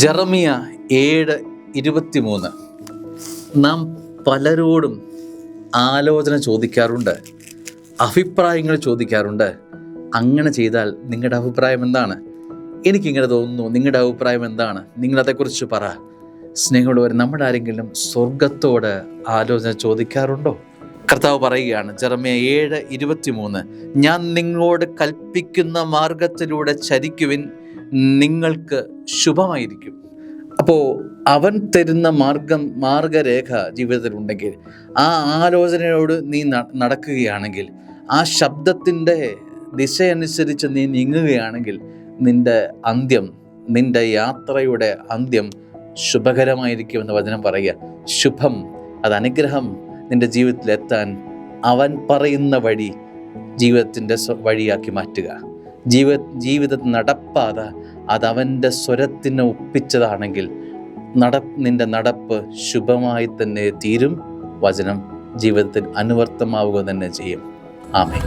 ജെറമിയ 7:23. നാം പലരോടും ആലോചന ചോദിക്കാറുണ്ട്, അഭിപ്രായങ്ങൾ ചോദിക്കാറുണ്ട്. അങ്ങനെ ചെയ്താൽ നിങ്ങളുടെ അഭിപ്രായം എന്താണ്? എനിക്കിങ്ങനെ തോന്നുന്നു, നിങ്ങളുടെ അഭിപ്രായം എന്താണ്? നിങ്ങളതേക്കുറിച്ച് പറ. സ്നേഹമുള്ളവർ, നമ്മുടെ ആരെങ്കിലും സ്വർഗത്തോട് ആലോചന ചോദിക്കാറുണ്ടോ? കർത്താവ് പറയുകയാണ്, ജെറമിയ 7:23, ഞാൻ നിങ്ങളോട് കൽപ്പിക്കുന്ന മാർഗത്തിലൂടെ ചരിക്കുവിൻ, നിങ്ങൾക്ക് ശുഭമായിരിക്കും. അപ്പോൾ അവൻ തരുന്ന മാർഗരേഖ ജീവിതത്തിലുണ്ടെങ്കിൽ, ആ ആലോചനയോട് നീ നടക്കുകയാണെങ്കിൽ, ആ ശബ്ദത്തിൻ്റെ ദിശയനുസരിച്ച് നീ നീങ്ങുകയാണെങ്കിൽ, നിന്റെ യാത്രയുടെ അന്ത്യം ശുഭകരമായിരിക്കുമെന്ന് വചനം പറയുക. ശുഭം, അത് അനുഗ്രഹം നിന്റെ ജീവിതത്തിൽ എത്താൻ അവൻ പറയുന്ന വഴി ജീവിതത്തിൻ്റെ വഴിയാക്കി മാറ്റുക. ജീവിതത്തിൽ നടപ്പാത അതവൻ്റെ സ്വരത്തിന് ഒപ്പിച്ചതാണെങ്കിൽ നിന്റെ നടപ്പ് ശുഭമായി തന്നെ തീരും. വചനം ജീവിതത്തിൽ അനുവർത്തമാവുക തന്നെ ചെയ്യും. ആമേൻ.